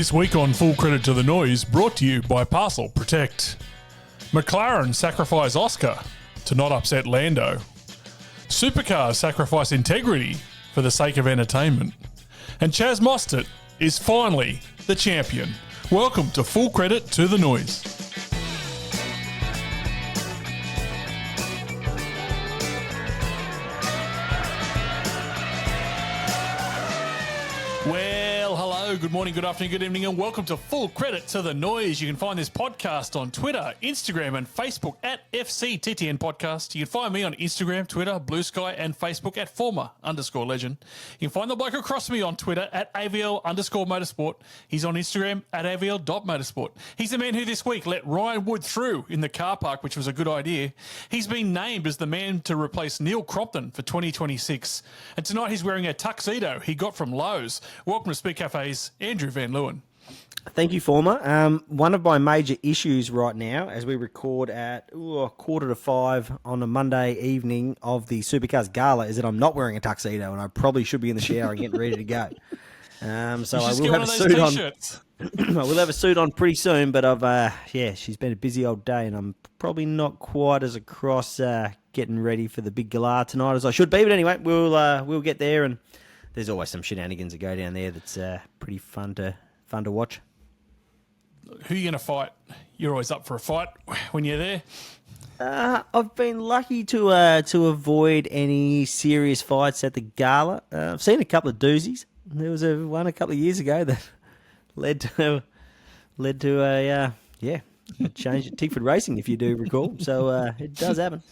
This week on Full Credit to the Noise, brought to you by Parcel Protect. McLaren sacrifice Oscar to not upset Lando. Supercars sacrifice integrity for the sake of entertainment. And Chaz Mostert is finally the champion. Welcome to Full Credit to the Noise. Well, hello, good morning, good afternoon, good evening, and welcome to Full Credit to the Noise. You can find this podcast on Twitter, Instagram, and Facebook at FCTTN Podcast. You can find me on Instagram, Twitter, Blue Sky, and Facebook at _Legend. You can find the bloke across me on Twitter at AVL_Motorsport. He's on Instagram at AVL.Motorsport. He's the man who this week let Ryan Wood through in the car park, which was a good idea. He's been named as the man to replace Neil Crompton for 2026. And tonight he's wearing a tuxedo he got from Lowe's. Welcome to Speak Cafe's Andrew Van Leeuwen. Thank you, Former. One of my major issues right now, as we record at 4:45 on a Monday evening of the Supercars Gala, is that I'm not wearing a tuxedo, and I probably should be in the shower and getting ready to go. So I will have a suit on. I will have a suit on pretty soon, but she's been a busy old day, and I'm probably not quite as across getting ready for the big gala tonight as I should be. But anyway, we'll get there, and there's always some shenanigans that go down there that's pretty fun to watch. Who are you going to fight? You're always up for a fight when you're there. I've been lucky to avoid any serious fights at the gala. I've seen a couple of doozies. There was one a couple of years ago that led to a change at Tickford Racing, if you do recall. So it does happen.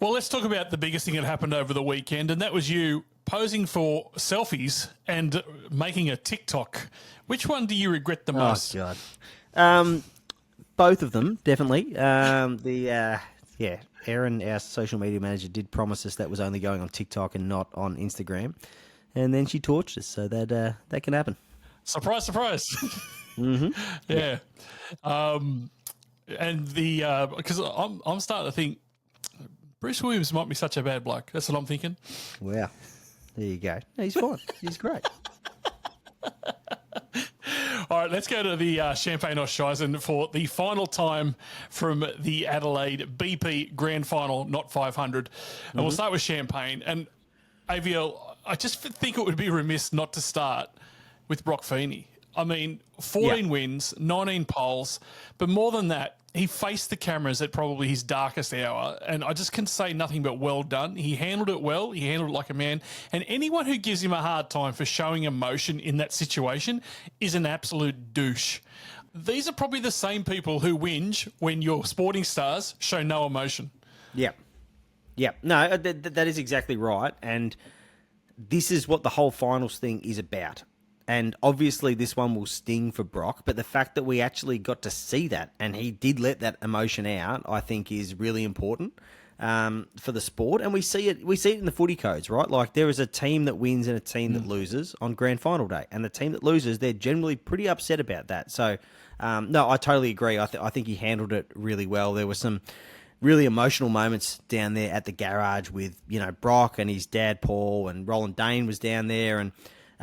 Well, let's talk about the biggest thing that happened over the weekend, and that was you posing for selfies and making a TikTok. Which one do you regret the most? Oh, God. Both of them, definitely. Erin, our social media manager, did promise us that was only going on TikTok and not on Instagram. And then she torched us, so that can happen. Surprise, surprise. Mm-hmm. Yeah. And because I'm starting to think Bruce Williams might be such a bad bloke. That's what I'm thinking. Wow. There you go. No, he's fine. He's great. All right, let's go to the Champagne Oshisen for the final time from the Adelaide BP Grand Final, not 500. And we'll start with Champagne. And AVL, I just think it would be remiss not to start with Broc Feeney. I mean, 14 wins, 19 poles, but more than that, he faced the cameras at probably his darkest hour, and I just can say nothing but well done. He handled it well. He handled it like a man, and anyone who gives him a hard time for showing emotion in that situation is an absolute douche. These are probably the same people who whinge when your sporting stars show no emotion. Yeah. No, that is exactly right, and this is what the whole finals thing is about. And obviously this one will sting for Broc, but the fact that we actually got to see that and he did let that emotion out, I think is really important for the sport. And we see it in the footy codes, right? Like there is a team that wins and a team that loses on grand final day. And the team that loses, they're generally pretty upset about that. So, no, I totally agree. I think he handled it really well. There were some really emotional moments down there at the garage with, Broc and his dad, Paul, and Roland Dane was down there. And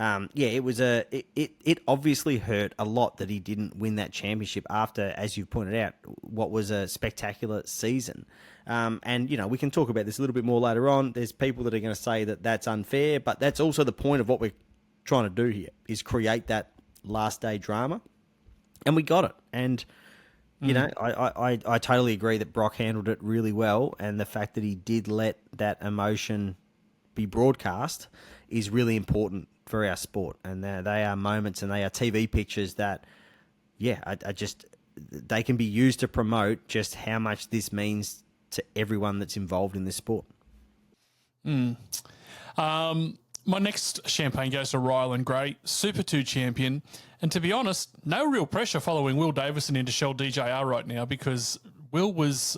it obviously hurt a lot that he didn't win that championship after, as you've pointed out, what was a spectacular season. And we can talk about this a little bit more later on. There's people that are going to say that that's unfair, but that's also the point of what we're trying to do here, is create that last day drama. And we got it. And, I totally agree that Broc handled it really well. And the fact that he did let that emotion be broadcast is really important for our sport, and they are moments and they are TV pictures that, they can be used to promote just how much this means to everyone that's involved in this sport. My next champagne goes to Ryland Gray, Super 2 champion, and to be honest, no real pressure following Will Davison into Shell DJR right now because Will was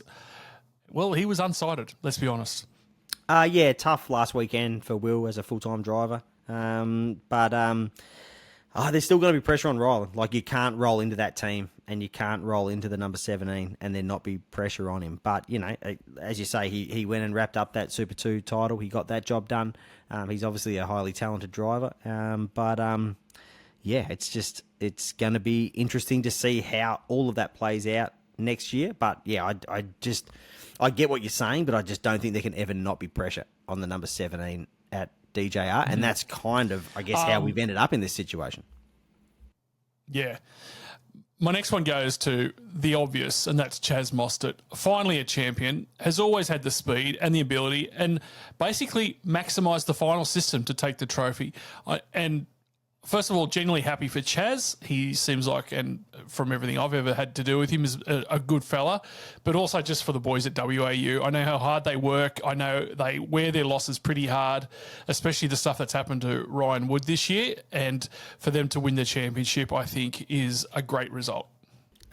unsighted, let's be honest. Tough last weekend for Will as a full-time driver. There's still going to be pressure on Ryland. Like, you can't roll into that team and you can't roll into the number 17 and there not be pressure on him. But, as you say, he went and wrapped up that Super 2 title. He got that job done. He's obviously a highly talented driver. yeah, it's going to be interesting to see how all of that plays out next year. But yeah, I get what you're saying, but I just don't think there can ever not be pressure on the number 17 at DJR, and that's kind of, I guess, how we've ended up in this situation. Yeah. My next one goes to the obvious, and that's Chaz Mostert. Finally a champion, has always had the speed and the ability, and basically maximised the final system to take the trophy. And first of all, genuinely happy for Chaz. He seems like, and from everything I've ever had to do with him, is a good fella. But also just for the boys at WAU. I know how hard they work. I know they wear their losses pretty hard, especially the stuff that's happened to Ryan Wood this year. And for them to win the championship, I think, is a great result.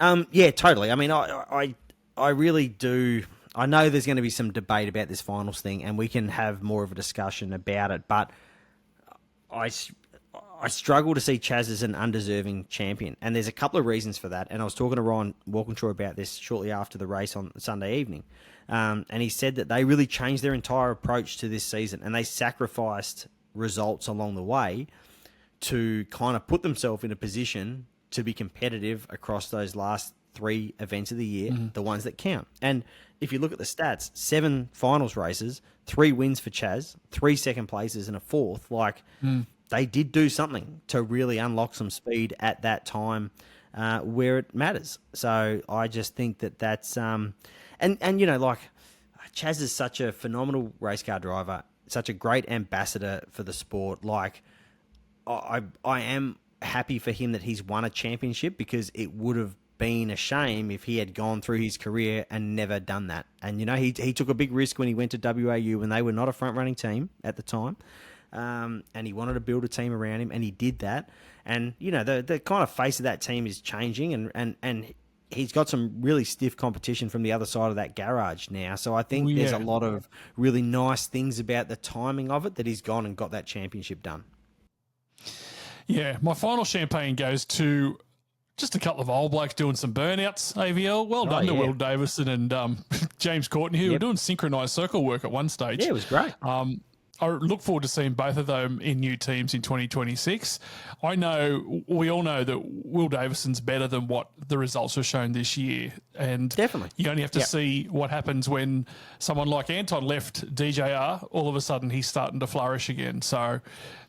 Yeah, totally. I mean, I really do. I know there's going to be some debate about this finals thing, and we can have more of a discussion about it. But I struggle to see Chaz as an undeserving champion, and there's a couple of reasons for that. And I was talking to Ryan Walkinshaw about this shortly after the race on Sunday evening, and he said that they really changed their entire approach to this season, and they sacrificed results along the way to kind of put themselves in a position to be competitive across those last 3 events of the year, the ones that count. And if you look at the stats, 7 finals races, 3 wins for Chaz, 3 second places, and a 4th, they did do something to really unlock some speed at that time where it matters. So I just think that's and you know, like, Chaz is such a phenomenal race car driver, such a great ambassador for the sport. Like, I am happy for him that he's won a championship, because it would have been a shame if he had gone through his career and never done that. And you know, he took a big risk when he went to WAU when they were not a front running team at the time. And he wanted to build a team around him, and he did that. And you know, the kind of face of that team is changing, and he's got some really stiff competition from the other side of that garage now. So I think there's a lot of really nice things about the timing of it, that he's gone and got that championship done. Yeah, my final champagne goes to just a couple of old blokes doing some burnouts, AVL. Well done to Will Davison and James Courtney, who were doing synchronised circle work at one stage. Yeah, it was great. I look forward to seeing both of them in new teams in 2026. We all know that Will Davison's better than what the results have shown this year. And definitely, you only have to see what happens when someone like Anton left DJR. All of a sudden, he's starting to flourish again. So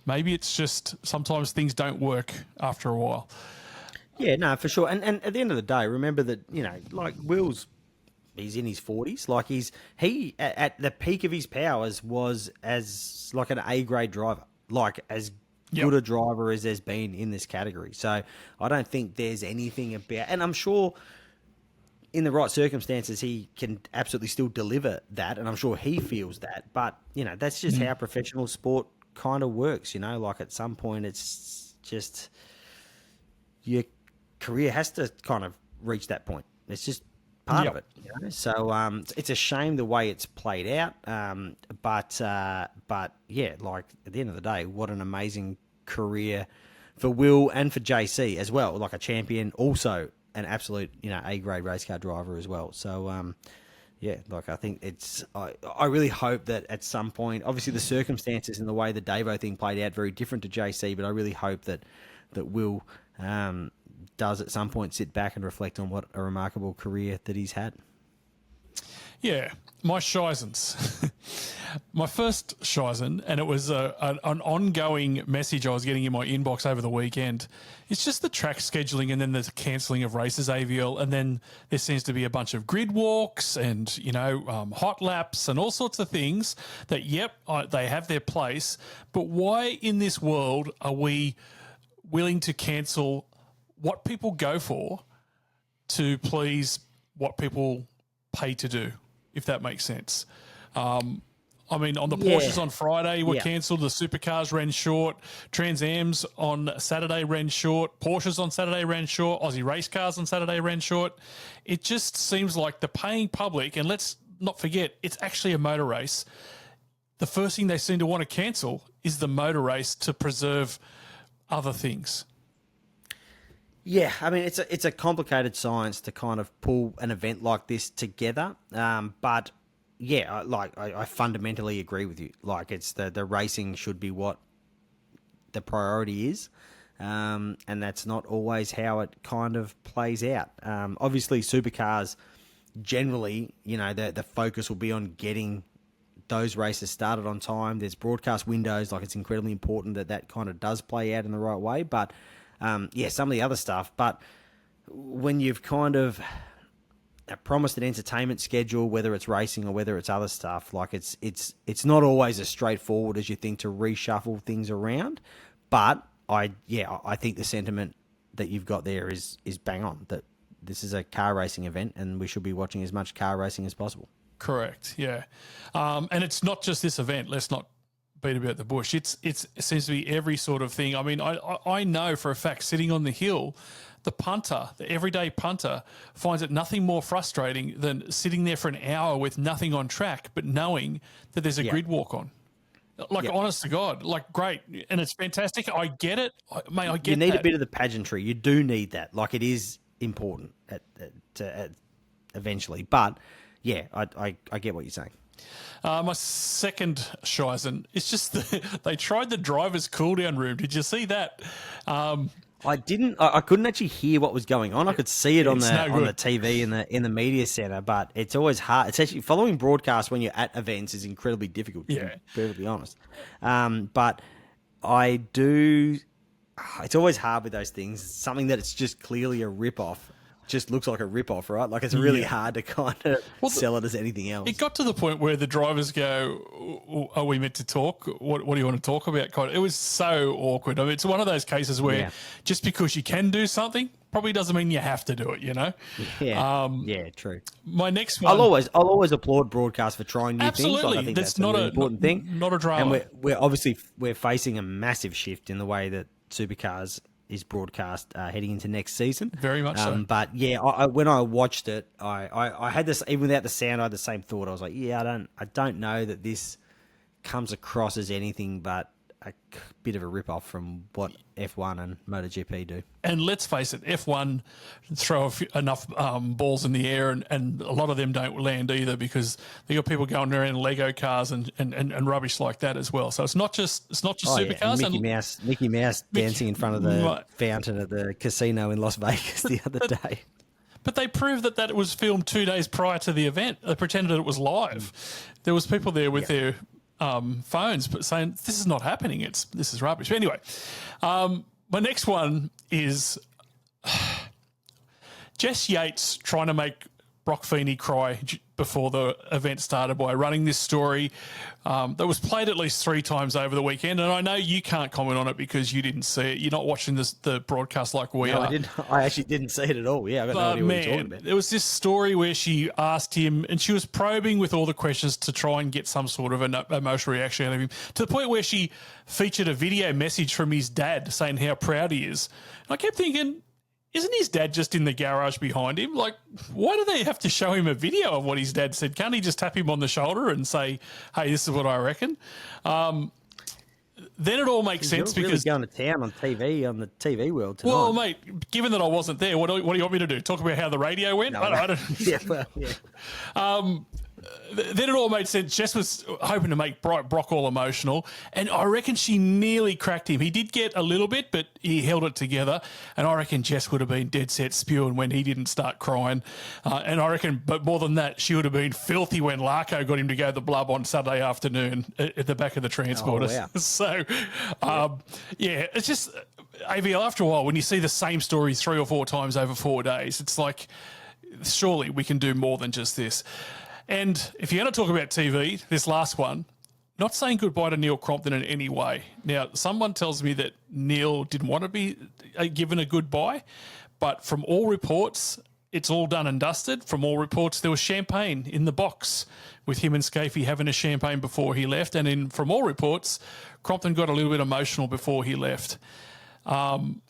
maybe it's just sometimes things don't work after a while. Yeah, no, for sure. And at the end of the day, remember that, you know, like, he's in his 40s. Like, he at the peak of his powers was as like an A-grade driver, like as good a driver as there's been in this category. So I don't think there's anything about, and I'm sure in the right circumstances he can absolutely still deliver that, and I'm sure he feels that. But you know, that's just how professional sport kind of works. You know, like, at some point it's just your career has to kind of reach that point. It's just part of it, you know? So it's a shame the way it's played out, but yeah, like, at the end of the day, what an amazing career for Will and for JC as well. Like, a champion, also an absolute, you know, A-grade race car driver as well. So yeah, like, I think I really hope that at some point, obviously the circumstances and the way the Davo thing played out very different to JC, but I really hope that Will does at some point sit back and reflect on what a remarkable career that he's had. Yeah, my Shizens. My first Shizen, and it was an ongoing message I was getting in my inbox over the weekend. It's just the track scheduling, and then the cancelling of races, AVL, and then there seems to be a bunch of grid walks and, you know, hot laps and all sorts of things that, they have their place. But why in this world are we willing to cancel what people go for to please what people pay to do, if that makes sense? I mean, on the Porsches on Friday were cancelled. The Supercars ran short. Trans Ams on Saturday ran short. Porsches on Saturday ran short. Aussie race cars on Saturday ran short. It just seems like the paying public, and let's not forget, it's actually a motor race. The first thing they seem to want to cancel is the motor race to preserve other things. Yeah, I mean, it's a complicated science to kind of pull an event like this together. But yeah, I fundamentally agree with you. Like, it's the racing should be what the priority is. and that's not always how it kind of plays out. Obviously, supercars, generally, the focus will be on getting those races started on time. There's broadcast windows, like it's incredibly important that kind of does play out in the right way. But, some of the other stuff. But when you've kind of promised an entertainment schedule, whether it's racing or whether it's other stuff, like it's not always as straightforward as you think to reshuffle things around. But I think the sentiment that you've got there is bang on, that this is a car racing event and we should be watching as much car racing as possible. Correct. Yeah. And it's not just this event. Let's not beat about the bush. It seems to be every sort of thing. I mean, I know for a fact, sitting on the hill, the punter, the everyday punter, finds it nothing more frustrating than sitting there for an hour with nothing on track, but knowing that there's a grid walk on. Like, honest to God, like, great. And it's fantastic. I get it. Mate, I get it. You need a bit of the pageantry. You do need that. Like, it is important eventually. But, yeah, I get what you're saying. My second Shizen, it's just they tried the driver's cool-down room. Did you see that? I didn't. I couldn't actually hear what was going on. I could see it on the TV in the media center, but it's always hard. It's actually following broadcast when you're at events is incredibly difficult. To be perfectly honest, but I do. It's always hard with those things. Something that it's just clearly a rip-off. Just looks like a rip-off, right? Like, it's really hard to kind of sell it as anything else. It got to the point where the drivers go, are we meant to talk? What do you want to talk about? It was so awkward. I mean, it's one of those cases where just because you can do something probably doesn't mean you have to do it, Yeah, true. My next one... I'll always applaud broadcast for trying new things. Like, I think that's not an important thing. Not a drama. And we're obviously facing a massive shift in the way that Supercars is broadcast heading into next season. Very much so. But yeah, when I watched it, I had this, even without the sound, I had the same thought. I was like, I don't know that this comes across as anything but a bit of a rip-off from what F1 and MotoGP do. And let's face it, F1 throw enough balls in the air, and a lot of them don't land either, because they got people going around Lego cars and rubbish like that as well. So it's not just supercars. And Mickey Mouse dancing in front of the fountain at the casino in Las Vegas the other day. But they proved that it was filmed 2 days prior to the event. They pretended it was live. There was people there with their phones, but saying this is not happening. This is rubbish. But anyway, my next one is Jess Yates trying to make Broc Feeney cry before the event started by running this story that was played at least 3 times over the weekend. And I know you can't comment on it because you didn't see it. You're not watching the broadcast like we are. I actually didn't see it at all. Yeah, I got no idea what you're talking about. There was this story where she asked him, and she was probing with all the questions to try and get some sort of an emotional reaction out of him, to the point where she featured a video message from his dad saying how proud he is. And I kept thinking, isn't his dad just in the garage behind him? Like, why do they have to show him a video of what his dad said? Can't he just tap him on the shoulder and say, hey, this is what I reckon? Then it all makes sense because... You're really going to town on TV, on the TV world tonight. Well, mate, given that I wasn't there, what do you want me to do? Talk about how the radio went? No, I don't... Yeah, well, yeah. Then it all made sense. Jess was hoping to make Broc all emotional, and I reckon she nearly cracked him. He did get a little bit, but he held it together, and I reckon Jess would have been dead set spewing when he didn't start crying. And I reckon, but more than that, she would have been filthy when Larko got him to go the blub on Saturday afternoon at the back of the transporter. Oh, wow. So, it's just AVL, after a while, when you see the same story 3 or 4 times over 4 days, it's like, surely we can do more than just this. And if you're going to talk about TV, this last one, not saying goodbye to Neil Crompton in any way. Now, someone tells me that Neil didn't want to be given a goodbye, but from all reports, it's all done and dusted. From all reports, there was champagne in the box with him and Scafey having a champagne before he left. And from all reports, Crompton got a little bit emotional before he left. Maybe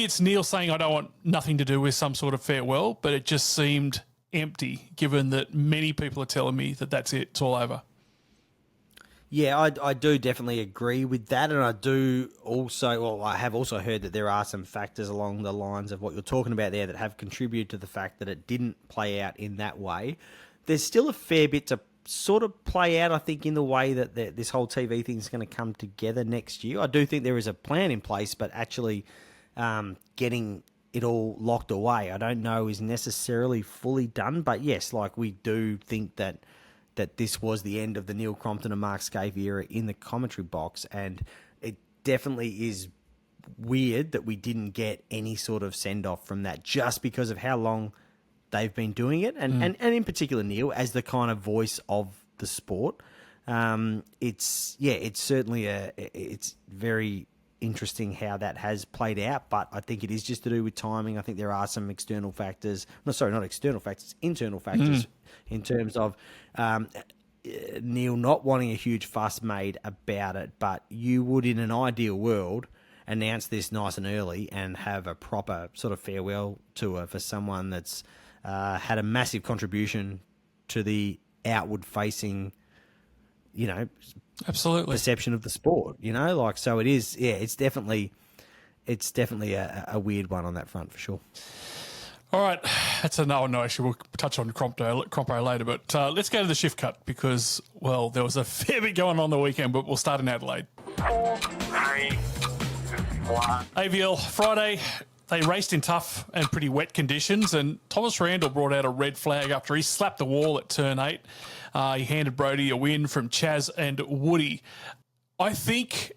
it's Neil saying I don't want nothing to do with some sort of farewell, but it just seemed empty, given that many people are telling me that that's it, it's all over. Yeah, I do definitely agree with that, and I have also heard that there are some factors along the lines of what you're talking about there that have contributed to the fact that it didn't play out in that way. There's still a fair bit to sort of play out, I think, in the way that this whole TV thing is going to come together next year. I do think there is a plan in place, but actually getting it all locked away, I don't know is necessarily fully done. But yes, like we do think that this was the end of the Neil Crompton and Mark Scaife era in the commentary box, and it definitely is weird that we didn't get any sort of send-off from that just because of how long they've been doing it, and in particular Neil as the kind of voice of the sport. It's certainly it's very interesting how that has played out, but I think it is just to do with timing. I think there are some external factors, not external factors, internal factors in terms of Neil not wanting a huge fuss made about it, but you would in an ideal world announce this nice and early and have a proper sort of farewell tour for someone that's had a massive contribution to the outward facing, absolutely perception of the sport, so it is, it's definitely a weird one on that front for sure. All right, that's no issue. We'll touch on Crompo later, but let's go to the shift cut because, well, there was a fair bit going on the weekend, but we'll start in Adelaide. 4, 3, 1. AVL Friday, they raced in tough and pretty wet conditions, and Thomas Randall brought out a red flag after he slapped the wall at turn 8. He handed Brodie a win from Chaz and Woody. I think,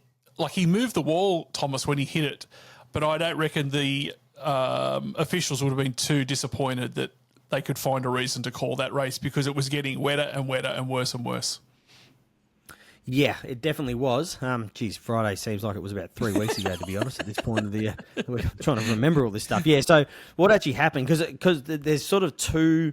he moved the wall, Thomas, when he hit it, but I don't reckon the officials would have been too disappointed that they could find a reason to call that race because it was getting wetter and wetter and worse and worse. Yeah, it definitely was. Friday seems like it was about 3 weeks ago, to be honest, at this point of the year. We're trying to remember all this stuff. Yeah, so what actually happened, because there's sort of two...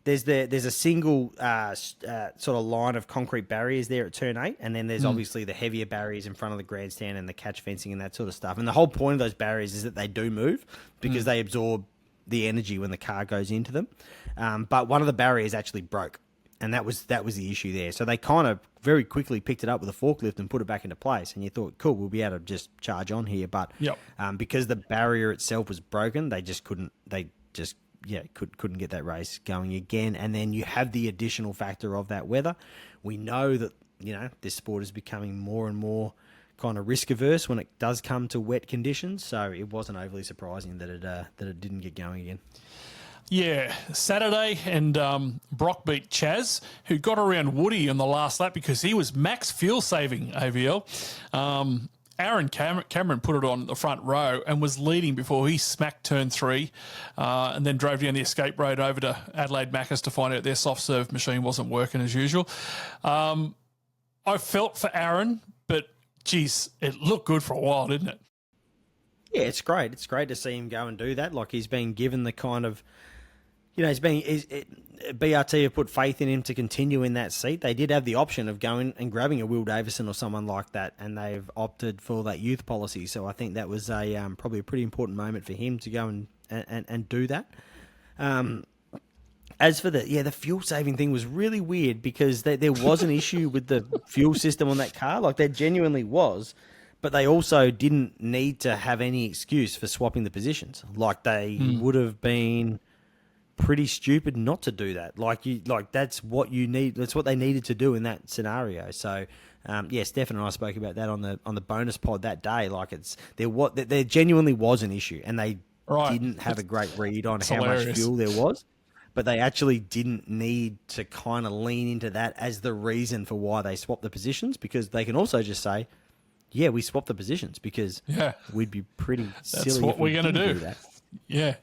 There's a single sort of line of concrete barriers there at turn 8, and then there's obviously the heavier barriers in front of the grandstand and the catch fencing and that sort of stuff. And the whole point of those barriers is that they do move because they absorb the energy when the car goes into them. But one of the barriers actually broke, and that was the issue there. So they kind of very quickly picked it up with a forklift and put it back into place. And you thought, cool, we'll be able to just charge on here. But because the barrier itself was broken, they just couldn't. Couldn't get that race going again. And then you have the additional factor of that weather. We know that, this sport is becoming more and more kind of risk averse when it does come to wet conditions. So it wasn't overly surprising that it didn't get going again. Yeah, Saturday, and Broc beat Chaz, who got around Woody in the last lap because he was max fuel saving, AVL. Aaron Cameron put it on the front row and was leading before he smacked turn 3 and then drove down the escape road over to Adelaide Macca's to find out their soft serve machine wasn't working as usual. I felt for Aaron, but, geez, it looked good for a while, didn't it? Yeah, it's great. It's great to see him go and do that. Like, he's been given the kind of... BRT have put faith in him to continue in that seat. They did have the option of going and grabbing a Will Davison or someone like that, and they've opted for that youth policy. So I think that was probably a pretty important moment for him to go and do that. As for the fuel saving thing was really weird because there was an issue with the fuel system on that car. Like, there genuinely was. But they also didn't need to have any excuse for swapping the positions. Like, they would have been pretty stupid not to do that. That's what you need. That's what they needed to do in that scenario. So, Stefan and I spoke about that on the bonus pod that day. There genuinely was an issue, and they didn't have a great read on how much fuel there was. But they actually didn't need to kind of lean into that as the reason for why they swapped the positions, because they can also just say, yeah, we swapped the positions because we'd be pretty silly. That's what we're going to do. That. Yeah.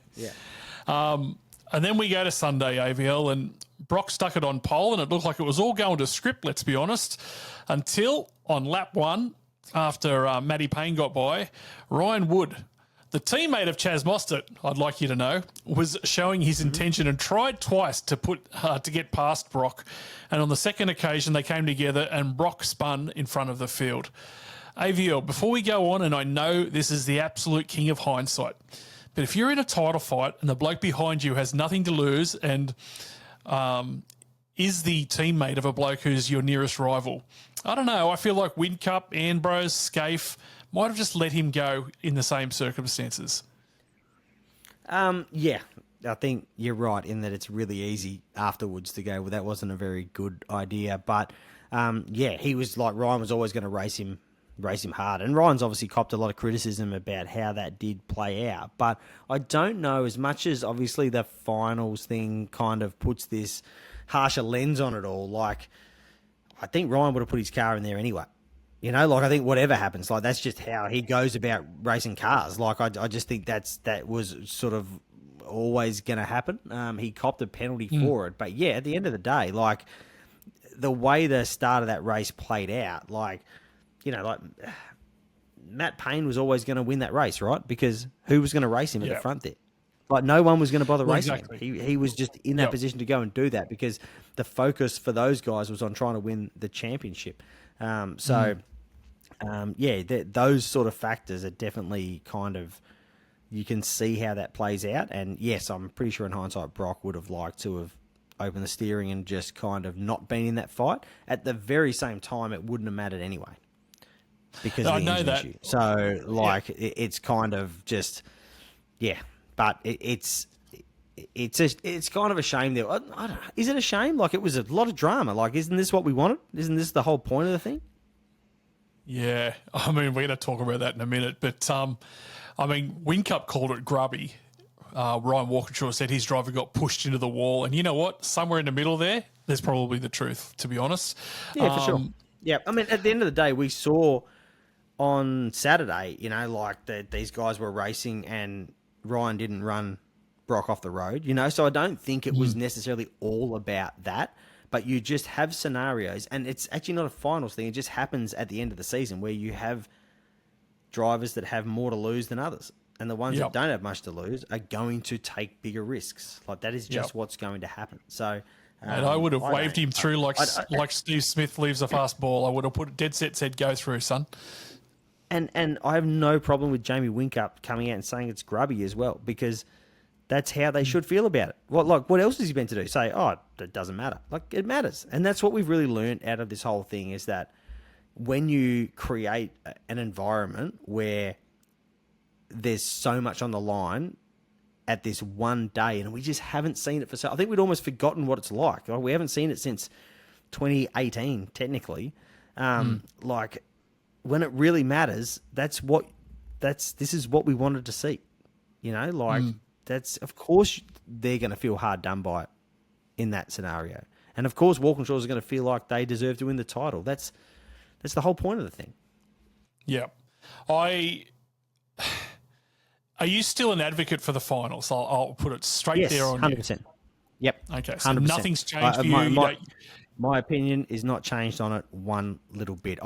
And then we go to Sunday, AVL, and Broc stuck it on pole, and it looked like it was all going to script, let's be honest, until on lap 1, after Matty Payne got by, Ryan Wood, the teammate of Chaz Mostert, I'd like you to know, was showing his intention and tried twice to get past Broc. And on the second occasion, they came together and Broc spun in front of the field. AVL, before we go on, and I know this is the absolute king of hindsight, but if you're in a title fight and the bloke behind you has nothing to lose and is the teammate of a bloke who's your nearest rival, I don't know. I feel like Whincup, Ambrose, Scaife might have just let him go in the same circumstances. I think you're right in that it's really easy afterwards to go, well, that wasn't a very good idea. But yeah, he was like, Ryan was always going to race him hard. And Ryan's obviously copped a lot of criticism about how that did play out. But I don't know, as much as obviously the finals thing kind of puts this harsher lens on it all, like, I think Ryan would have put his car in there anyway. You know, like, I think whatever happens, like, that's just how he goes about racing cars. Like, I just think that was sort of always going to happen. He copped a penalty for it. But, yeah, at the end of the day, like, the way the start of that race played out, like, you know, like, Matt Payne was always going to win that race, right? Because who was going to race him at the front there? Like, no one was going to bother racing him. He was just in that position to go and do that because the focus for those guys was on trying to win the championship. Those sort of factors are definitely kind of, you can see how that plays out. And yes, I'm pretty sure in hindsight, Broc would have liked to have opened the steering and just kind of not been in that fight. At the very same time, it wouldn't have mattered anyway because of the engine issue. So, like, it's kind of just, but it's kind of a shame there. I don't know, is it a shame? Like, it was a lot of drama. Like, isn't this what we wanted? Isn't this the whole point of the thing? Yeah, I mean, we're going to talk about that in a minute, but I mean, Whincup called it grubby. Ryan Walkinshaw said his driver got pushed into the wall, and you know what? Somewhere in the middle there's probably the truth, to be honest. Yeah, for sure. Yeah, I mean, at the end of the day, we saw on Saturday, you know, like these guys were racing and Ryan didn't run Broc off the road, you know, so I don't think it was necessarily all about that. But you just have scenarios, and it's actually not a finals thing. It just happens at the end of the season where you have drivers that have more to lose than others. And the ones that don't have much to lose are going to take bigger risks. Like, that is just what's going to happen. So, and I would have waved him through like Steve Smith leaves a fast ball. I would have put it dead set, said, go through, son. And I have no problem with Jamie Whincup coming out and saying it's grubby as well, because that's how they should feel about it. What else is he meant to do? Say, oh, it doesn't matter. Like, it matters. And that's what we've really learned out of this whole thing, is that when you create an environment where there's so much on the line at this one day, and we just haven't seen it for so... I think we'd almost forgotten what it's like. We haven't seen it since 2018, technically. Like, when it really matters, this is what we wanted to see. You know, like... That's, of course, they're going to feel hard done by in that scenario. And, of course, Walkinshaws are going to feel like they deserve to win the title. That's the whole point of the thing. Yeah. Are you still an advocate for the finals? I'll put it straight there on 100%. you. Yep. Okay, so 100%. nothing's changed for you. My opinion is not changed on it one little bit.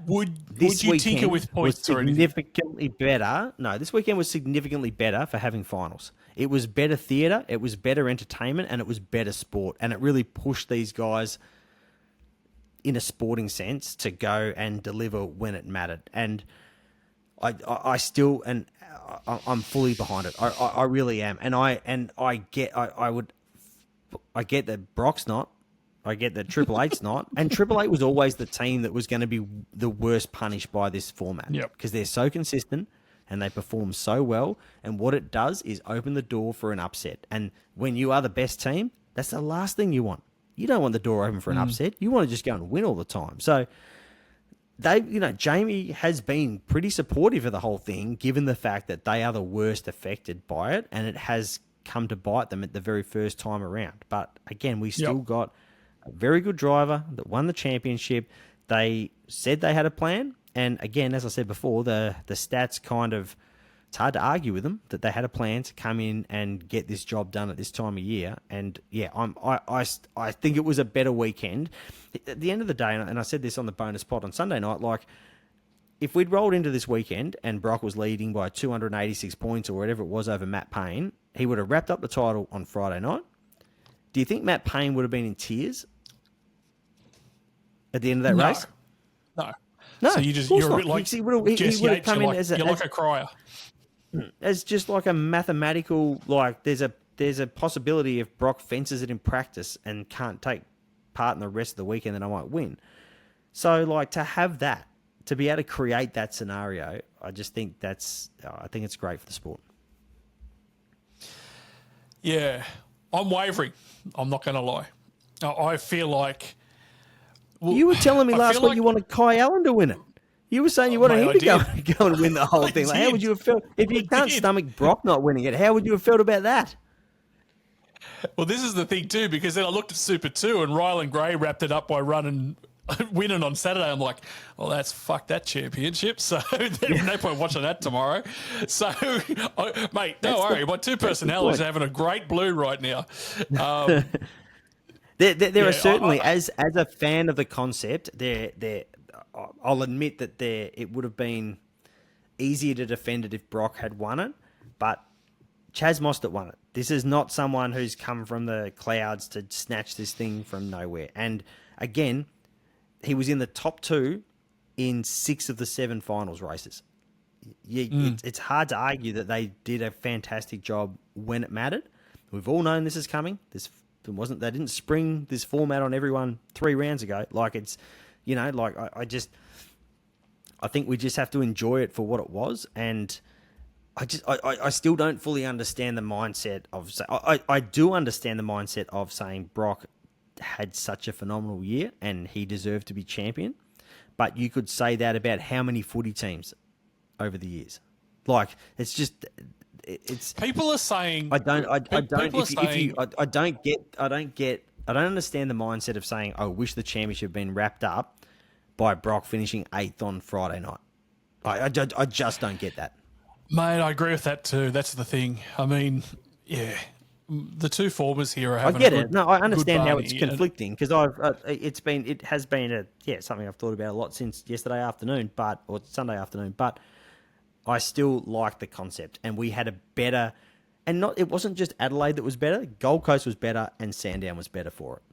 Would you tinker with points or anything? Significantly better. No, this weekend was significantly better for having finals. It was better theatre, it was better entertainment, and it was better sport. And it really pushed these guys, in a sporting sense, to go and deliver when it mattered. And I still, and I'm fully behind it. I really am. And I get that Broc's not. I get that Triple Eight's not. And Triple Eight was always the team that was going to be the worst punished by this format. Because they're so consistent and they perform so well. And what it does is open the door for an upset. And when you are the best team, that's the last thing you want. You don't want the door open for an upset. You want to just go and win all the time. So Jamie has been pretty supportive of the whole thing, given the fact that they are the worst affected by it. And it has come to bite them at the very first time around. But again, we still got a very good driver that won the championship. They said they had a plan. And again, as I said before, the stats kind of, it's hard to argue with them that they had a plan to come in and get this job done at this time of year. And yeah, I think it was a better weekend. At the end of the day, and I said this on the bonus pod on Sunday night, like, if we'd rolled into this weekend and Broc was leading by 286 points or whatever it was over Matt Payne, he would have wrapped up the title on Friday night. Do you think Matt Payne would have been in tears at the end of that race? No. So you're a bit like he would have come in as a crier. As just like a mathematical, like, there's a possibility if Broc fences it in practice and can't take part in the rest of the weekend, then I might win. So, like, to have that, to be able to create that scenario, I just think I think it's great for the sport. Yeah, I'm wavering. I'm not going to lie. I feel like... Well, You were telling me I last feel week like- you wanted Kai Allen to win it. You were saying you wanted mate, him I to go and win the whole I thing. Like, how did. would you have felt if you I can't did. stomach Brock not winning it? How would you have felt about that? Well, this is the thing too, because then I looked at Super 2 and Rylan Gray wrapped it up by winning on Saturday. I'm like, well, fuck that championship. So there's no point watching that tomorrow. So, mate, don't worry. My two personalities are having a great blue right now. There are certainly, as a fan of the concept, I'll admit that it would have been easier to defend it if Brock had won it, but Chaz Mostert won it. This is not someone who's come from the clouds to snatch this thing from nowhere. And again, he was in the top 2 in 6 of the 7 finals races. It's hard to argue that they did a fantastic job when it mattered. We've all known this is coming. They didn't spring this format on everyone 3 rounds ago. Like it's, I think we just have to enjoy it for what it was. And I still don't fully understand the mindset of, I do understand the mindset of saying Brock had such a phenomenal year and he deserved to be champion. But you could say that about how many footy teams over the years. Like, it's just, People are saying... I don't understand the mindset of saying, I wish the championship had been wrapped up by Brock finishing 8th on Friday night. I just don't get that. Mate, I agree with that too. That's the thing. I mean, yeah, the two formers here are having. I get a it. good, No, I understand how good it's barney. conflicting because it has been something I've thought about a lot since yesterday afternoon, or Sunday afternoon. But I still like the concept, and we had a better, and it wasn't just Adelaide that was better. Gold Coast was better, and Sandown was better for it.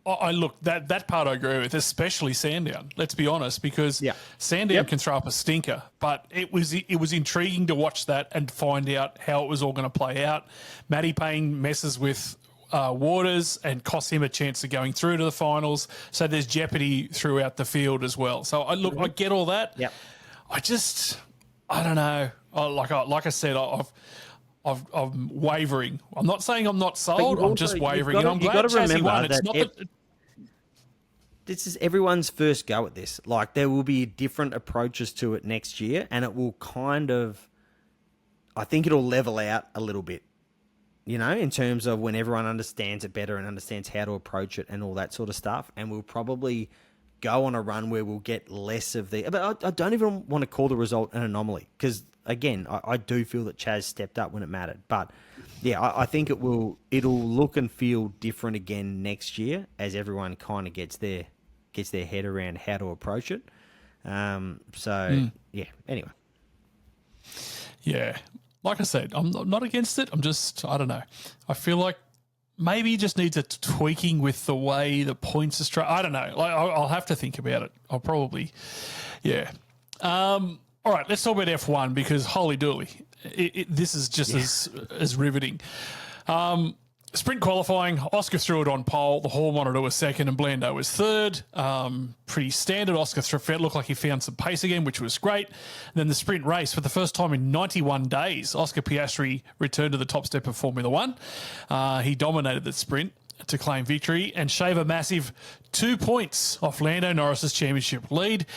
I look, that part I agree with, especially Sandown. Let's be honest, because Sandown can throw up a stinker, but it was intriguing to watch that and find out how it was all going to play out. Matty Payne messes with Waters and costs him a chance of going through to the finals, so there's jeopardy throughout the field as well. So I get all that. Yep. I don't know. Like I said, I'm wavering. I'm not saying I'm not sold. I'm just wavering. And I'm glad Chazzy won. It's not that this is everyone's first go at this. Like, there will be different approaches to it next year, and it will I think it'll level out a little bit, in terms of when everyone understands it better and understands how to approach it and all that sort of stuff. And we'll probably go on a run where we'll get less of the... But I don't even want to call the result an anomaly because, again, I do feel that Chaz stepped up when it mattered. But, yeah, I think it'll look and feel different again next year as everyone kind of gets their head around how to approach it. Yeah, anyway. Yeah. Like I said, I'm not against it. I'm just, I don't know. I feel like maybe he just needs a tweaking with the way the points are struck. I don't know. Like, I'll have to think about it. I'll probably, yeah. All right, let's talk about F1 because holy dooly, this is just as riveting. Sprint qualifying, Oscar threw it on pole. The hall monitor was second and Blando was third. Pretty standard. Oscar looked like he found some pace again, which was great. And then the sprint race, for the first time in 91 days, Oscar Piastri returned to the top step of Formula One. He dominated the sprint to claim victory and shave a massive 2 points off Lando Norris's championship lead.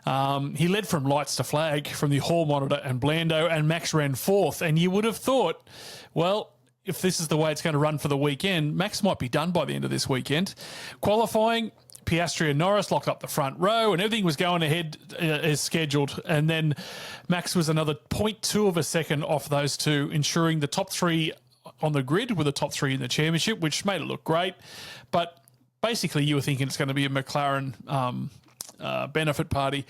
He led from lights to flag from the hall monitor and Blando, and Max ran fourth. And you would have thought, well, if this is the way it's going to run for the weekend, Max might be done by the end of this weekend. Qualifying, Piastri and Norris locked up the front row and everything was going ahead as scheduled. And then Max was another 0.2 of a second off those two, ensuring the top 3 on the grid with the top 3 in the championship, which made it look great. But basically you were thinking it's going to be a McLaren benefit party.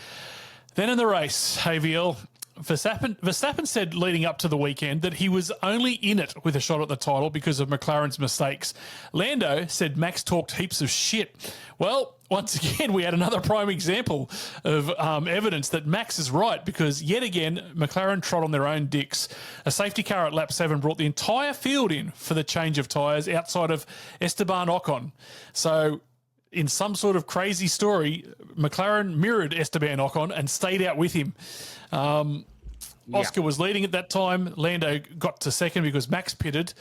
Then in the race, AVL, Verstappen said leading up to the weekend that he was only in it with a shot at the title because of McLaren's mistakes. Lando said Max talked heaps of shit. Well, once again, we had another prime example of evidence that Max is right because yet again, McLaren trod on their own dicks. A safety car at lap 7 brought the entire field in for the change of tyres outside of Esteban Ocon. So in some sort of crazy story, McLaren mirrored Esteban Ocon and stayed out with him. Oscar was leading at that time. Lando got to second because Max pitted.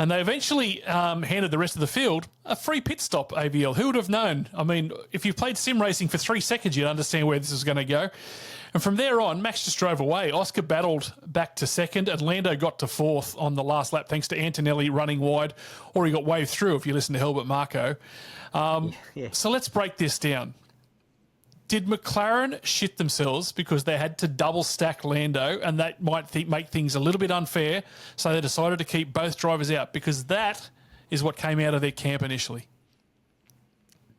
And they eventually handed the rest of the field a free pit stop, AVL. Who would have known? I mean, if you played sim racing for 3 seconds, you'd understand where this is going to go. And from there on, Max just drove away. Oscar battled back to second, and Lando got to fourth on the last lap thanks to Antonelli running wide, or he got waved through if you listen to Helmut Marko. So let's break this down. Did McLaren shit themselves because they had to double stack Lando and that might make things a little bit unfair, so they decided to keep both drivers out because that is what came out of their camp initially?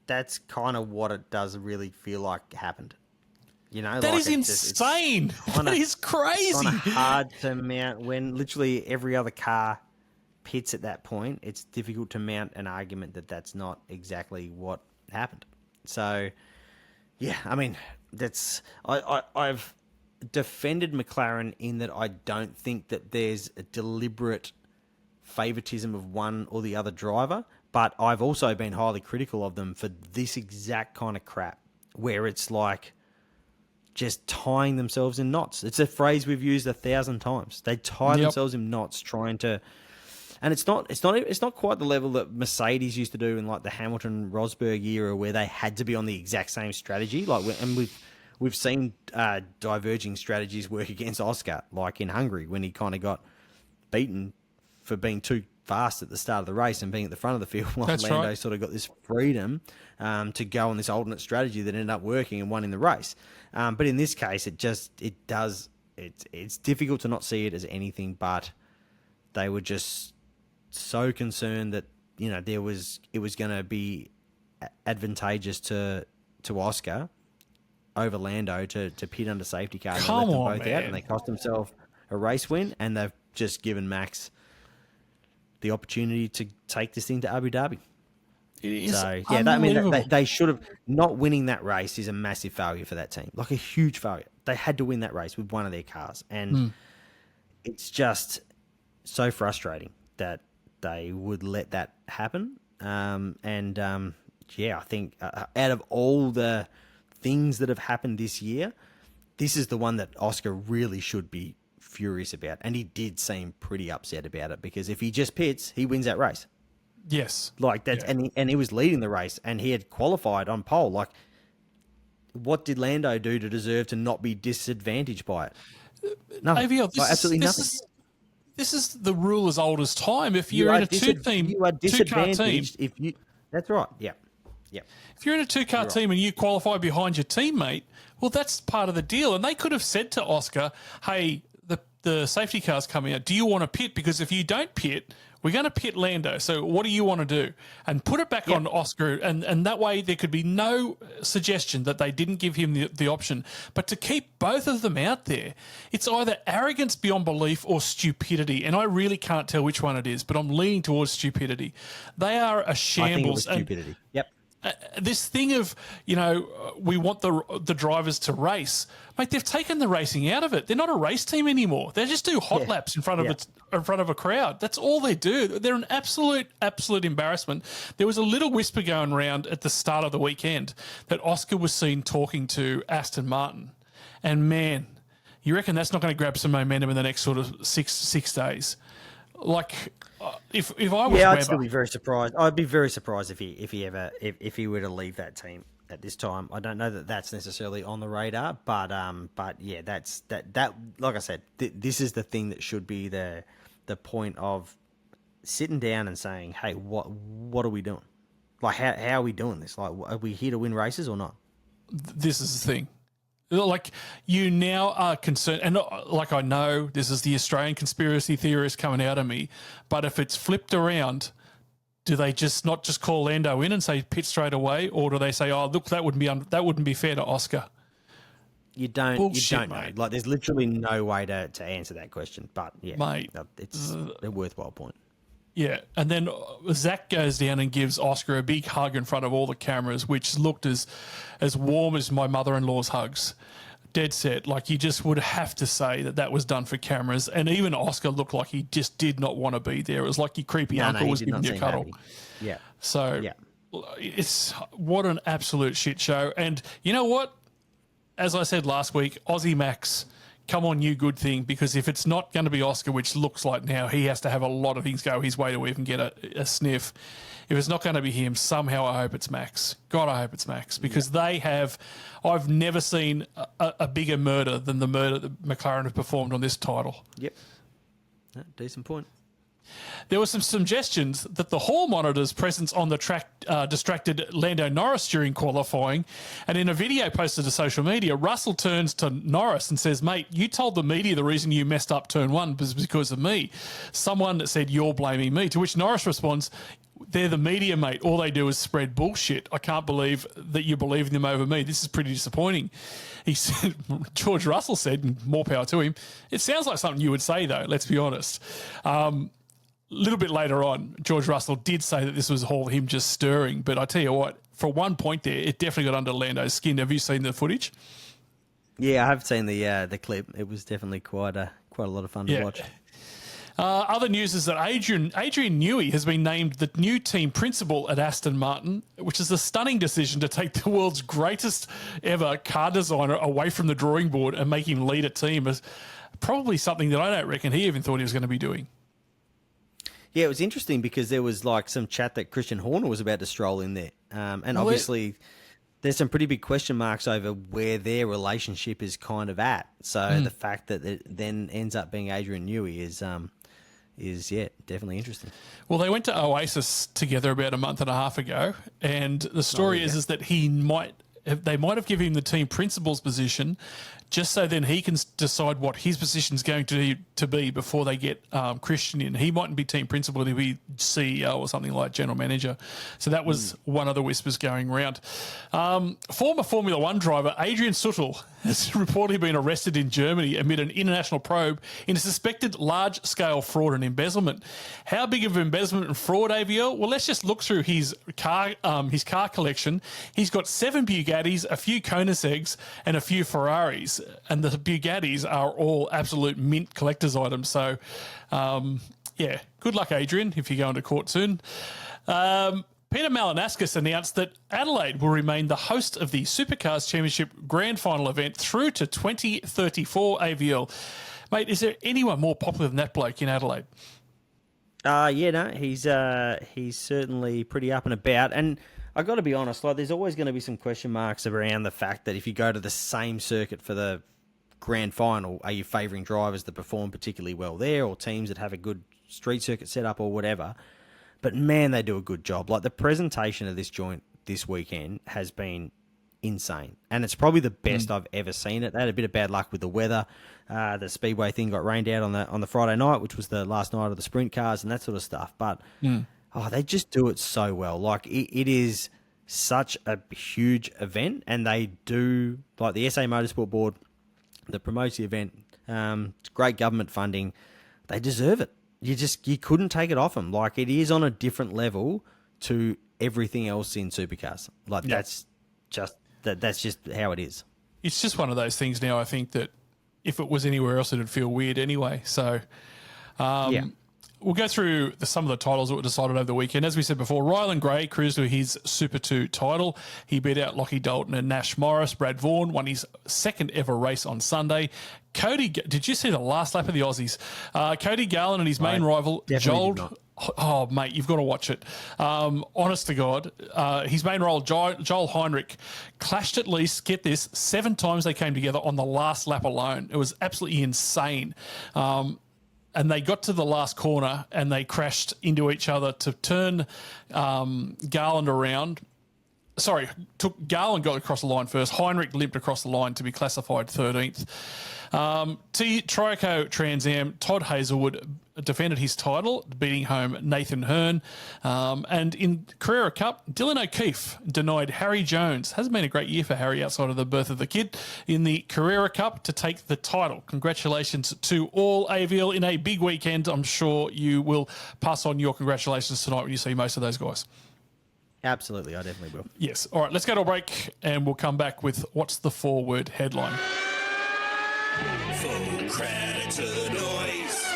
That's kind of what it does really feel like happened. You know, that like is insane. That is crazy. It's kind of hard to mount when literally every other car pits at that point. It's difficult to mount an argument that that's not exactly what happened. So... yeah, I mean, I've defended McLaren in that I don't think that there's a deliberate favoritism of one or the other driver, but I've also been highly critical of them for this exact kind of crap, where it's like just tying themselves in knots. It's a phrase we've used 1,000 times. They tie themselves in knots trying to... and it's not quite the level that Mercedes used to do in like the Hamilton Rosberg era, where they had to be on the exact same strategy. We've seen diverging strategies work against Oscar, like in Hungary when he kind of got beaten for being too fast at the start of the race and being at the front of the field, while Lando sort of got this freedom to go on this alternate strategy that ended up working and won in the race. But in this case, it's difficult to not see it as anything but they were just so concerned that, you know, it was going to be advantageous to Oscar over Lando to pit under safety car and they left them both out, and they cost themselves a race win, and they've just given Max the opportunity to take this thing to Abu Dhabi. They should have... not winning that race is a massive failure for that team, like a huge failure. They had to win that race with one of their cars, and it's just so frustrating that they would let that happen. I think out of all the things that have happened this year, this is the one that Oscar really should be furious about. And he did seem pretty upset about it, because if he just pits, he wins that race. Yes. Like that. Yeah. And he was leading the race and he had qualified on pole. Like, what did Lando do to deserve to not be disadvantaged by it? Nothing. AVL, absolutely nothing. This is the rule as old as time. If you're in a two-car team, if you... that's right. Yeah. If you're in a two-car team and you qualify behind your teammate, well, that's part of the deal. And they could have said to Oscar, hey, the safety car's coming out. Do you want to pit? Because if you don't pit, we're going to pit Lando. So what do you want to do? And put it back on Oscar. And that way there could be no suggestion that they didn't give him the option. But to keep both of them out there, it's either arrogance beyond belief or stupidity. And I really can't tell which one it is, but I'm leaning towards stupidity. They are a shambles. I think it was stupidity. Yep. This thing of, we want the drivers to race, mate. They've taken the racing out of it. They're not a race team anymore. They just do hot laps in front of a crowd. That's all they do. They're an absolute embarrassment. There was a little whisper going around at the start of the weekend that Oscar was seen talking to Aston Martin, and man, you reckon that's not going to grab some momentum in the next sort of six days? Like, if I was I'd still be very surprised. I'd be very surprised if he were to leave that team at this time. I don't know that that's necessarily on the radar, but yeah, that's that. Like I said, this is the thing that should be the point of sitting down and saying, hey, what are we doing? Like, how are we doing this? Like, are we here to win races or not? This is the thing. Like, you now are concerned, and like, I know this is the Australian conspiracy theorist coming out of me, but if it's flipped around, do they not just call Lando in and say pit straight away, or do they say, oh, look, that wouldn't be fair to Oscar? You don't know. Mate. Like, there's literally no way to answer that question. But yeah, mate, it's a worthwhile point. Yeah, and then Zach goes down and gives Oscar a big hug in front of all the cameras, which looked as warm as my mother-in-law's hugs. Dead set. Like, you just would have to say that was done for cameras. And even Oscar looked like he just did not want to be there. It was like your creepy uncle was giving you a cuddle. Happy. Yeah. So it's what an absolute shit show. And you know what? As I said last week, Aussie Max come on, you good thing, because if it's not going to be Oscar, which looks like now, he has to have a lot of things go his way to even get a sniff. If it's not going to be him, somehow I hope it's Max. God, I hope it's Max, because they have... I've never seen a bigger murder than the murder that McLaren have performed on this title. Yep. Decent point. There were some suggestions that the hall monitor's presence on the track distracted Lando Norris during qualifying. And in a video posted to social media, Russell turns to Norris and says, mate, you told the media the reason you messed up turn one was because of me. Someone said, you're blaming me. To which Norris responds, they're the media, mate. All they do is spread bullshit. I can't believe that you're believing them over me. This is pretty disappointing. He said, George Russell said, and more power to him, it sounds like something you would say, though, let's be honest. A little bit later on, George Russell did say that this was all him just stirring. But I tell you what, for one point there, it definitely got under Lando's skin. Have you seen the footage? Yeah, I have seen the clip. It was definitely quite a lot of fun to watch. Other news is that Adrian Newey has been named the new team principal at Aston Martin, which is a stunning decision to take the world's greatest ever car designer away from the drawing board and make him lead a team. Is probably something that I don't reckon he even thought he was going to be doing. Yeah, it was interesting because there was like some chat that Christian Horner was about to stroll in there. And obviously there's some pretty big question marks over where their relationship is kind of at. So the fact that it then ends up being Adrian Newey is definitely interesting. Well, they went to Oasis together about a month and a half ago. And the story is that they might have given him the team principal's position just so then he can decide what his position is going to be before they get Christian in. He mightn't be team principal, he'll be CEO or something like general manager. So that was one of the whispers going around. Former Formula One driver Adrian Sutil has reportedly been arrested in Germany amid an international probe in a suspected large-scale fraud and embezzlement. How big of embezzlement and fraud, AVL? Well, let's just look through his car collection. He's got 7 Bugattis, a few Koenigseggs, and a few Ferraris. And the Bugattis are all absolute mint collector's items. So, good luck, Adrian, if you go into court soon. Peter Malinauskas announced that Adelaide will remain the host of the Supercars Championship Grand Final event through to 2034 AVL. Mate, is there anyone more popular than that bloke in Adelaide? He's certainly pretty up and about. And I got to be honest, like there's always going to be some question marks around the fact that if you go to the same circuit for the grand final, are you favouring drivers that perform particularly well there or teams that have a good street circuit setup or whatever? But man, they do a good job. Like the presentation of this joint this weekend has been insane, and it's probably the best I've ever seen it. They had a bit of bad luck with the weather. The speedway thing got rained out on the Friday night, which was the last night of the sprint cars and that sort of stuff. But they just do it so well. Like it is such a huge event, and they do, like the SA Motorsport Board that promotes the event. It's great government funding. They deserve it. You couldn't take it off them. Like it is on a different level to everything else in supercars. Like that's just how it is. It's just one of those things now. I think that if it was anywhere else, it'd feel weird anyway. So, we'll go through some of the titles that were decided over the weekend. As we said before, Rylan Gray cruised to his Super 2 title. He beat out Lockie Dalton and Nash Morris. Brad Vaughan won his second ever race on Sunday. Cody, did you see the last lap of the Aussies? Cody Garland and his main rival, Joel. Oh, mate, you've got to watch it. Honest to God, his main rival, Joel Heinrich, clashed at least, get this, 7 times they came together on the last lap alone. It was absolutely insane. And they got to the last corner and they crashed into each other to turn Garland around. Sorry, Garland got across the line first. Heinrich limped across the line to be classified 13th. Trico Trans Am, Todd Hazelwood defended his title, beating home Nathan Hearn. And in Carrera Cup, Dylan O'Keefe denied Harry Jones. Hasn't been a great year for Harry outside of the birth of the kid in the Carrera Cup to take the title. Congratulations to all AVL in a big weekend. I'm sure you will pass on your congratulations tonight when you see most of those guys. Absolutely, I definitely will. Yes. All right, let's go to a break and we'll come back with what's the 4-word headline. Full credit to the noise.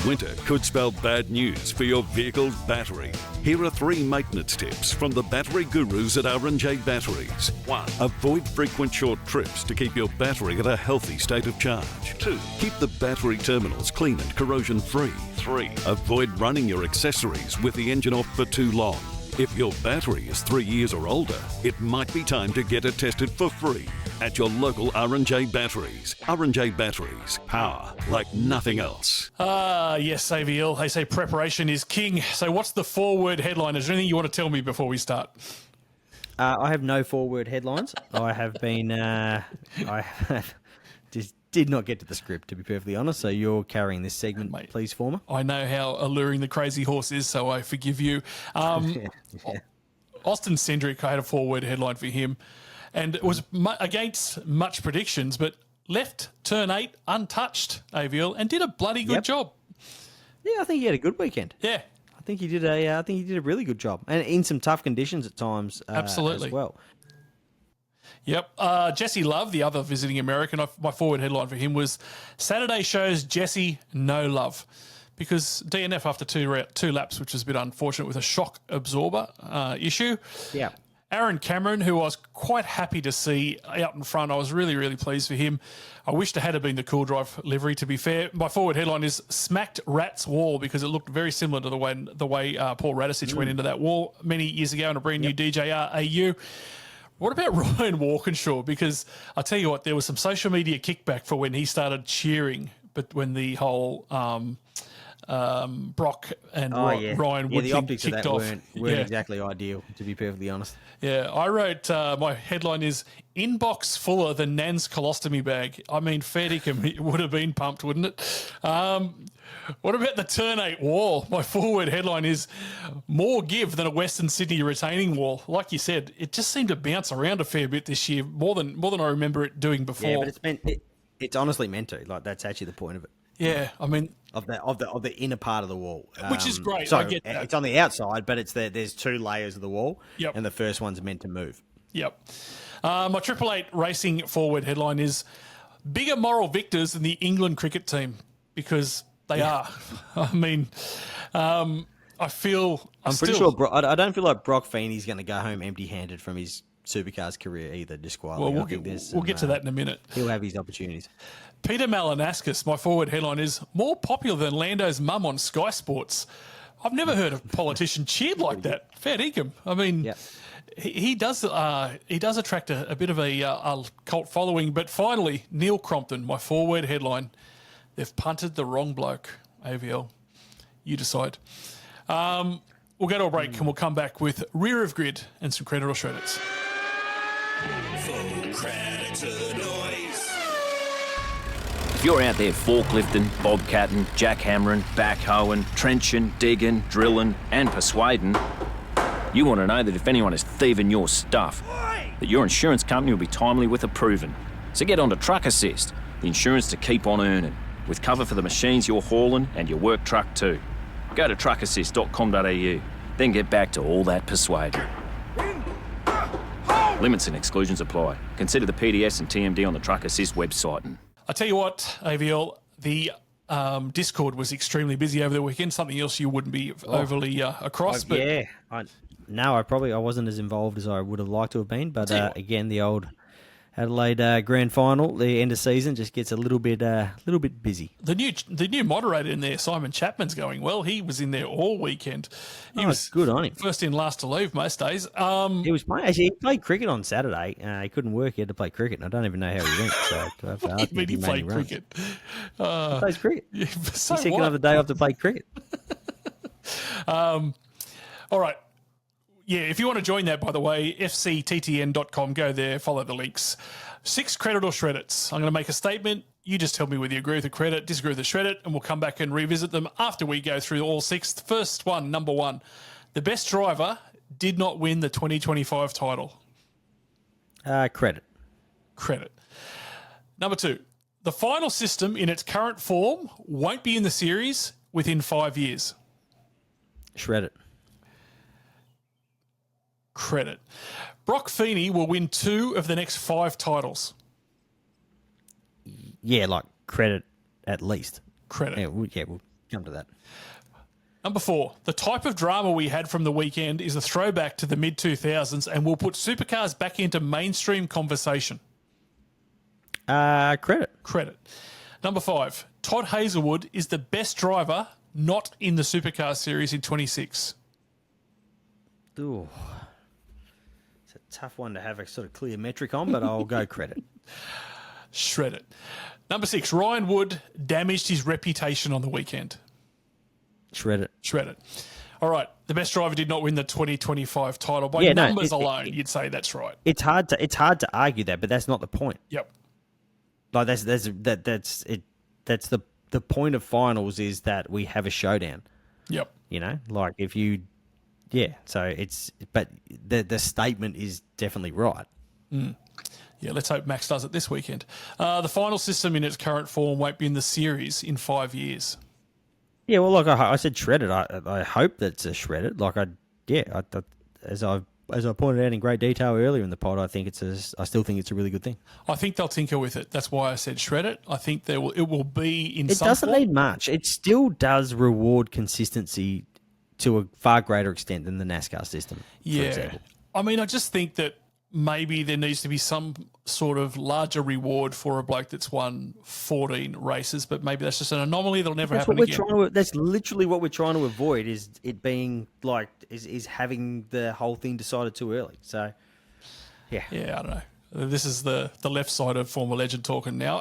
Winter could spell bad news for your vehicle's battery. Here are 3 maintenance tips from the battery gurus at R&J Batteries. 1. Avoid frequent short trips to keep your battery at a healthy state of charge. 2. Keep the battery terminals clean and corrosion-free. 3. Avoid running your accessories with the engine off for too long. If your battery is 3 years or older, it might be time to get it tested for free at your local R&J Batteries. R&J Batteries, power like nothing else. Yes, AVL. They say preparation is king. So what's the 4-word headline? Is there anything you want to tell me before we start? I have no 4-word headlines. I have been... just did not get to the script, to be perfectly honest. So you're carrying this segment, Mate, please, Former. I know how alluring the crazy horse is, so I forgive you. Yeah. Austin Cindric, I had a 4-word headline for him, and it was against much predictions, but left turn 8 untouched, AVL, and did a bloody good job. Yeah, I think he had a good weekend. Yeah. I think he did a really good job, and in some tough conditions at times. Absolutely. As well. Yep. Jesse Love, the other visiting American, my 4-word headline for him was Saturday shows Jesse no love, because DNF after two laps, which was a bit unfortunate with a shock absorber issue. Yeah. Aaron Cameron, who I was quite happy to see out in front. I was really, really pleased for him. I wished it had been the Cool Drive livery, to be fair. My 4-word headline is Smacked Rat's Wall, because it looked very similar to the way Paul Radisich went into that wall many years ago in a brand new DJR AU. What about Ryan Walkinshaw? Because I tell you what, there was some social media kickback for when he started cheering, but when the whole Broc and Ryan Wood the optics kicked of that off weren't exactly ideal, to be perfectly honest. Yeah, I wrote, my headline is Inbox Fuller than Nan's colostomy bag. I mean, fair dinkum, would have been pumped, wouldn't it? What about the turn 8 wall? My 4-word headline is more give than a Western Sydney retaining wall. Like you said, it just seemed to bounce around a fair bit this year, more than I remember it doing before. Yeah, but it's honestly meant to. Like, that's actually the point of it. Yeah, I mean, of the inner part of the wall, which is great. So I get that. It's on the outside, but there's 2 layers of the wall, Yep. and the first one's meant to move. Yep. My Triple Eight racing 4-word headline is bigger moral victors than the England cricket team, because they are. I mean, I feel... I'm pretty sure... I don't feel like Broc Feeney's going to go home empty-handed from his Supercars career either, just quietly. Well, we'll get to that in a minute. He'll have his opportunities. Peter Malinauskas, my 4-word headline is more popular than Lando's mum on Sky Sports. I've never heard a politician cheered like that. Fair dinkum. I mean... Yep. He does attract a bit of a cult following, but finally, Neil Crompton, my 4-word headline, they've punted the wrong bloke, AVL. You decide. We'll go to a break and we'll come back with Rear of Grid and some credit or shredders. Full credit to the noise. If you're out there forklifting, bobcatting, jackhammering, backhoeing, trenching, digging, drilling and persuading, you want to know that if anyone is thieving your stuff, that your insurance company will be timely with approving. So get on to Truck Assist, the insurance to keep on earning, with cover for the machines you're hauling and your work truck too. Go to truckassist.com.au, then get back to all that persuading. Limits and exclusions apply. Consider the PDS and TMD on the Truck Assist website. I tell you what, AVL, the Discord was extremely busy over the weekend, something else you wouldn't be overly across. But Yeah. I wasn't as involved as I would have liked to have been, but again, the old Adelaide Grand Final, the end of season, just gets a little bit busy. The new moderator in there, Simon Chapman's going well. He was in there all weekend. He was good on him. First in, last to leave most days. He was playing. Actually, he played cricket on Saturday. He couldn't work. He had to play cricket, and I don't even know how he went. So he played cricket. He plays cricket. Yeah, so He's taking what? another day off to play cricket. All right. Yeah, if you want to join that, by the way, fcttn.com, go there, follow the links. 6 credit or shredits. I'm going to make a statement. You just tell me whether you agree with the credit, disagree with the shredit, and we'll come back and revisit them after we go through all 6. First one, number 1. The best driver did not win the 2025 title. Credit. Credit. Number 2. The final system in its current form won't be in the series within 5 years. Shred it. Credit. Broc Feeney will win 2 of the next 5 titles. Yeah, like credit at least. Credit. Yeah, well, come to that. Number 4, the type of drama we had from the weekend is a throwback to the mid-2000s and will put supercars back into mainstream conversation. Credit. Number 5, Todd Hazelwood is the best driver not in the Supercars series in 26. Ooh. It's a tough one to have a sort of clear metric on, but I'll go credit. Shred it. Number 6, Ryan Wood damaged his reputation on the weekend. Shred it. All right, the best driver did not win the 2025 title. By numbers alone, you'd say that's right. It's hard to argue that, but that's not the point. Yep. Like that's it. That's the point of finals is that we have a showdown. Yep. You know, like if you, yeah. So it's, but the statement is definitely right. Yeah, let's hope Max does it this weekend. The final system in its current form won't be in the series in 5 years. Yeah, well, like I said, shredded. I hope that's a shredded. Like as I pointed out in great detail earlier in the pod, I still think it's a really good thing. I think they'll tinker with it. That's why I said shred it. I think it will be in. It some doesn't form. need much. It still does reward consistency to a far greater extent than the NASCAR system. For example. I mean, I just think that maybe there needs to be some sort of larger reward for a bloke that's won 14 races, but maybe that's just an anomaly that'll never happen again. That's literally what we're trying to avoid, is it being like is having the whole thing decided too early. So, yeah, I don't know. This is the left side of former legend talking now.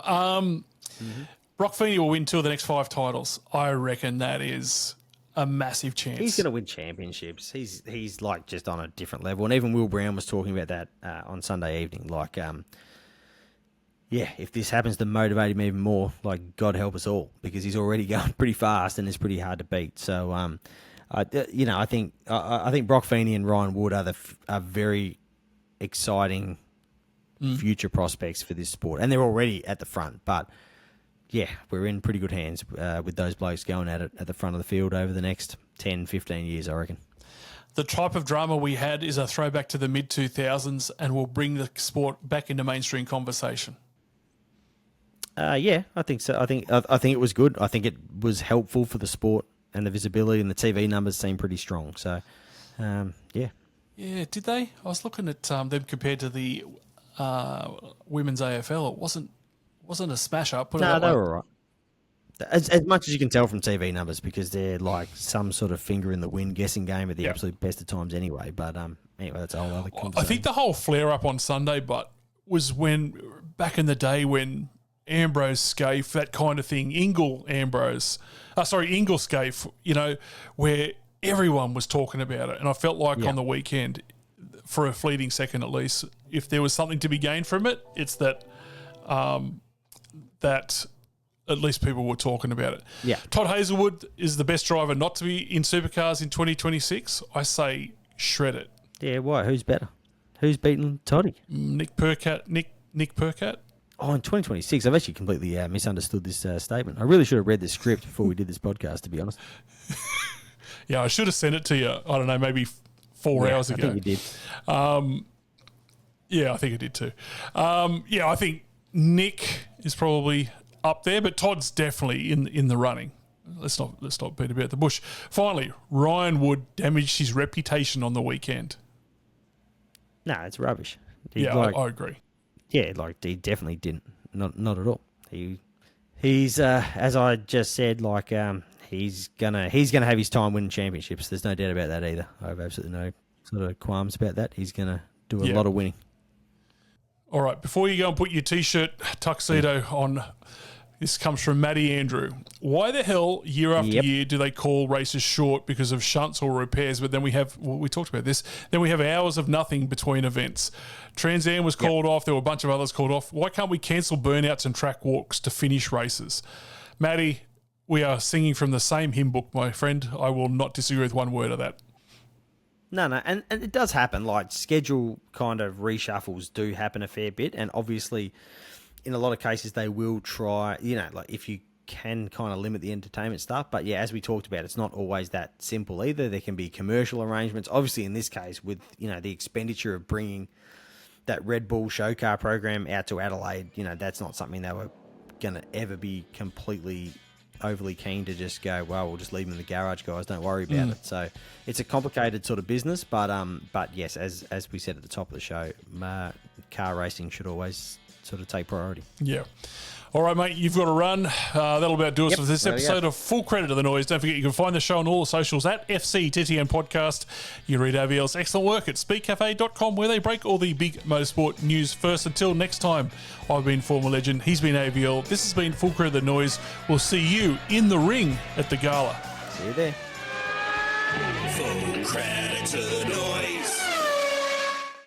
Broc Feeney will win 2 of the next 5 titles. I reckon that is a massive chance. He's going to win championships. He's like just on a different level. And even Will Brown was talking about that on Sunday evening. Like, if this happens to motivate him even more, like God help us all, because he's already going pretty fast and it's pretty hard to beat. So, I think Broc Feeney and Ryan Wood are very exciting future prospects for this sport, and they're already at the front. But yeah, we're in pretty good hands with those blokes going at it at the front of the field over the next 10, 15 years, I reckon. The type of drama we had is a throwback to the mid-2000s and will bring the sport back into mainstream conversation. Yeah, I think so. I think it was good. I think it was helpful for the sport, and the visibility and the TV numbers seem pretty strong. So, yeah. Yeah, did they? I was looking at them compared to the women's AFL. It wasn't a smash up. No, they were all right. As much as you can tell from TV numbers, because they're like some sort of finger in the wind guessing game at the absolute best of times anyway. But anyway, that's a whole other conversation. I think the whole flare up on Sunday, but was when back in the day when Ambrose Scaife, that kind of thing, Ingle Scaife, where everyone was talking about it. And I felt like on the weekend, for a fleeting second at least, if there was something to be gained from it, it's that that at least people were talking about it. Yeah. Todd Hazelwood is the best driver not to be in Supercars in 2026. I say shred it. Yeah, why? Who's better? Who's beaten Toddy? Nick Percat. Oh, in 2026, I've actually completely misunderstood this statement. I really should have read the script before we did this podcast, to be honest. Yeah, I should have sent it to you, I don't know, maybe 4 hours ago. I think you did. Yeah, I think I did too. I think Nick is probably up there, but Todd's definitely in the running. Let's not beat about the bush. Finally, Ryan Wood damaged his reputation on the weekend. No, it's rubbish. I agree. Yeah, like he definitely didn't. Not at all. He's as I just said, like he's gonna have his time winning championships. There's no doubt about that either. I have absolutely no sort of qualms about that. He's gonna do a lot of winning. All right, before you go and put your T-shirt tuxedo on, this comes from Matty Andrew. Why the hell, year after year, do they call races short because of shunts or repairs? But then we talked about this, then we have hours of nothing between events. Trans Am was called off. There were a bunch of others called off. Why can't we cancel burnouts and track walks to finish races? Matty, we are singing from the same hymn book, my friend. I will not disagree with one word of that. No, and it does happen. Like, schedule kind of reshuffles do happen a fair bit, and obviously in a lot of cases they will try, like if you can kind of limit the entertainment stuff. But yeah, as we talked about, it's not always that simple either. There can be commercial arrangements. Obviously in this case with, the expenditure of bringing that Red Bull show car program out to Adelaide, that's not something they were going to ever be completely overly keen to just go, well, we'll just leave them in the garage, guys. Don't worry about it. So it's a complicated sort of business, but yes, as we said at the top of the show, car racing should always sort of take priority. Yeah. All right, mate, you've got to run. That'll about do us for this episode of Full Credit to the Noise. Don't forget you can find the show on all the socials at FCTTN Podcast. You can read AVL's excellent work at speedcafe.com, where they break all the big motorsport news first. Until next time, I've been former Legend. He's been AVL. This has been Full Credit to the Noise. We'll see you in the ring at the gala. See you there. Full credit to the noise.